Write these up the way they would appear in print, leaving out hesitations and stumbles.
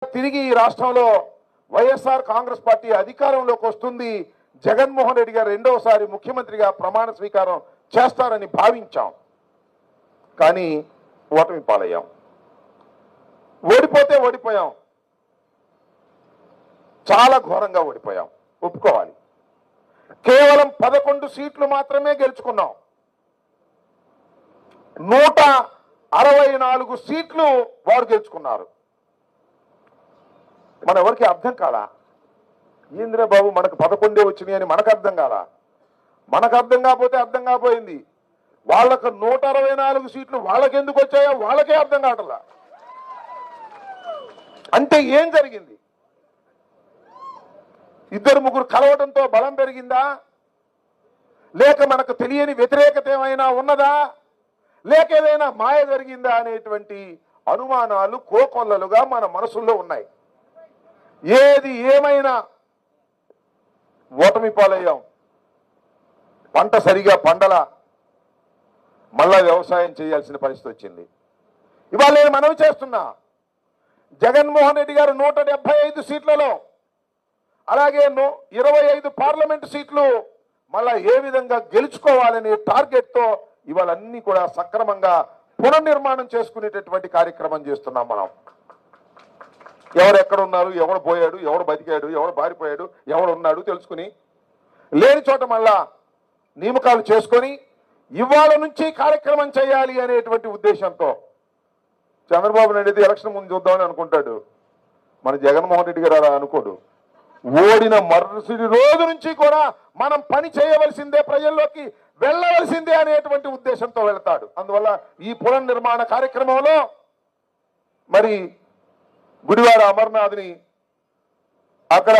తిరిగి ఈ రాష్ట్రంలో వైఎస్ఆర్ కాంగ్రెస్ పార్టీ అధికారంలోకి వస్తుంది. జగన్మోహన్ రెడ్డి గారు రెండవసారి ముఖ్యమంత్రిగా ప్రమాణ స్వీకారం చేస్తారని భావించాం. కానీ ఓటమి పాలయ్యాం. ఓడిపోతే ఓడిపోయాం, చాలా ఘోరంగా ఓడిపోయాం, ఒప్పుకోవాలి. కేవలం 11 సీట్లు మాత్రమే గెలుచుకున్నాం. 164 సీట్లు వారు గెలుచుకున్నారు. మన ఎవరికి అర్థం కాలా? ఏంద్ర బాబు మనకు 11 వచ్చినాయి అని మనకు అర్థం కాలా? మనకు అర్థం కాకపోతే అర్థం కాపోయింది. వాళ్ళకు 164 సీట్లు వాళ్ళకి ఎందుకు వచ్చాయో వాళ్ళకే అర్థం కావట్లా. అంటే ఏం జరిగింది? ఇద్దరు ముగ్గురు కలవడంతో బలం పెరిగిందా? లేక మనకు తెలియని వ్యతిరేకత ఏమైనా ఉన్నదా? లేక ఏదైనా మాయ జరిగిందా అనేటువంటి అనుమానాలు కోకొల్లలుగా మన మనసుల్లో ఉన్నాయి. ఏది ఏమైనా ఓటమి పాలయ్యాం. పంట సరిగా పండల, మళ్ళా వ్యవసాయం చేయాల్సిన పరిస్థితి వచ్చింది. ఇవాళ నేను మనవి చేస్తున్నా, జగన్మోహన్ రెడ్డి గారు 175 సీట్లలో, అలాగే 25 పార్లమెంటు సీట్లు మళ్ళా ఏ విధంగా గెలుచుకోవాలనే టార్గెట్తో ఇవాళ అన్ని కూడా సక్రమంగా పునర్నిర్మాణం చేసుకునేటటువంటి కార్యక్రమం చేస్తున్నాం మనం. ఎవరు ఎక్కడ ఉన్నారు, ఎవరు పోయాడు, ఎవరు బతికాడు, ఎవరు బారిపోయాడు, ఎవరు ఉన్నాడు తెలుసుకుని, లేని చోట మళ్ళా నియామకాలు చేసుకొని ఇవాళ నుంచి కార్యక్రమం చేయాలి అనేటువంటి ఉద్దేశంతో చంద్రబాబు నాయుడు ఎలక్షన్ ముందు చూద్దామని అనుకుంటాడు. మన జగన్మోహన్ రెడ్డి గారు అలా అనుకోడు. ఓడిన మరుసటి రోజు నుంచి కూడా మనం పని చేయవలసిందే, ప్రజల్లోకి వెళ్ళవలసిందే అనేటువంటి ఉద్దేశంతో వెళ్తాడు. అందువల్ల ఈ పునర్నిర్మాణ కార్యక్రమంలో మరి గుడివాడ అమర్నాథ్ని అక్కడ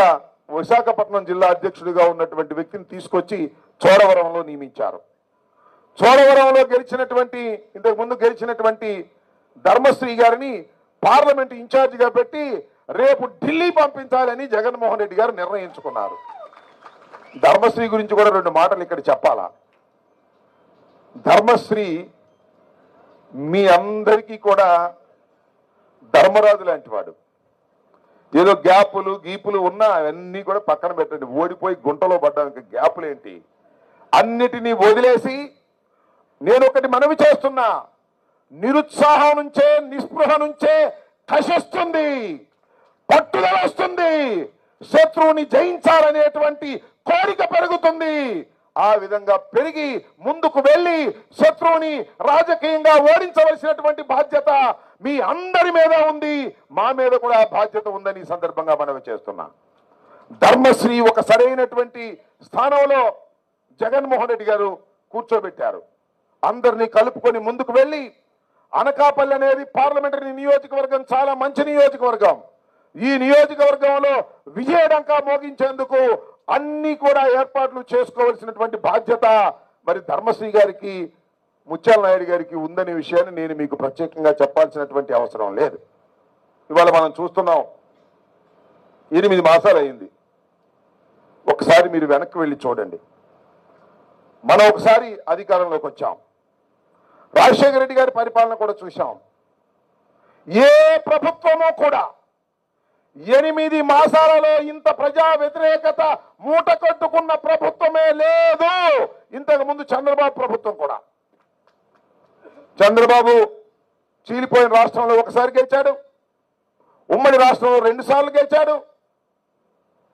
విశాఖపట్నం జిల్లా అధ్యక్షుడిగా ఉన్నటువంటి వ్యక్తిని తీసుకొచ్చి చోడవరంలో నియమించారు. చోడవరంలో గెలిచినటువంటి, ఇంతకు ముందు గెలిచినటువంటి ధర్మశ్రీ గారిని పార్లమెంట్ ఇన్ఛార్జిగా పెట్టి రేపు ఢిల్లీ పంపించాలని జగన్మోహన్ రెడ్డి గారు నిర్ణయించుకున్నారు. ధర్మశ్రీ గురించి కూడా 2 మాటలు ఇక్కడ చెప్పాలా. ధర్మశ్రీ మీ అందరికీ కూడా ధర్మరాజు లాంటి వాడు. ఏదో గ్యాపులు గీపులు ఉన్నా అవన్నీ కూడా పక్కన పెట్టండి. ఓడిపోయి గుంటలో పడ్డానికి గ్యాపులు ఏంటి? అన్నిటినీ వదిలేసి నేను ఒకటి మనవి చేస్తున్నా, నిరుత్సాహం నుంచే, నిస్పృహ నుంచే కషిస్తుంది, పట్టుదల వస్తుంది, శత్రువుని జయించాలనేటువంటి కోరిక పెరుగుతుంది. ఆ విధంగా పెరిగి ముందుకు వెళ్ళి శత్రువుని రాజకీయంగా ఓడించవలసినటువంటి బాధ్యత మీ అందరి మీద ఉంది, మా మీద కూడా బాధ్యత ఉందని సందర్భంగా మనవి చేస్తున్నా. ధర్మశ్రీ ఒక సరైనటువంటి స్థానంలో జగన్మోహన్ రెడ్డి గారు కూర్చోబెట్టారు. అందరినీ కలుపుకొని ముందుకు వెళ్ళి, అనకాపల్లి అనేది పార్లమెంటరీ నియోజకవర్గం, చాలా మంచి నియోజకవర్గం. ఈ నియోజకవర్గంలో విజయడంకా మోగించేందుకు అన్ని కూడా ఏర్పాట్లు చేసుకోవాల్సినటువంటి బాధ్యత మరి ధర్మశ్రీ గారికి, ముత్యాల నాయుడు గారికి ఉందనే విషయాన్ని నేను మీకు ప్రత్యేకంగా చెప్పాల్సినటువంటి అవసరం లేదు. ఇవాళ మనం చూస్తున్నాం, 8 మాసాలు అయింది. ఒకసారి మీరు వెనక్కి వెళ్ళి చూడండి. మనం ఒకసారి అధికారంలోకి వచ్చాం, రాజశేఖర రెడ్డి గారి పరిపాలన కూడా చూశాం. ఏ ప్రభుత్వమో కూడా 8 మాసాలలో ఇంత ప్రజా వ్యతిరేకత మూట కట్టుకున్న ప్రభుత్వమే లేదు. ఇంతకు ముందు చంద్రబాబు ప్రభుత్వం కూడా, చంద్రబాబు చీలిపోయిన రాష్ట్రంలో ఒకసారి గెలిచాడు, ఉమ్మడి రాష్ట్రంలో 2 సార్లు గెలిచాడు,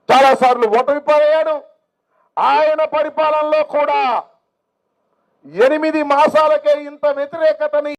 చాలా సార్లు ఓటమి పాలయ్యాడు. ఆయన పరిపాలనలో కూడా 8 మాసాలకే ఇంత వ్యతిరేకతని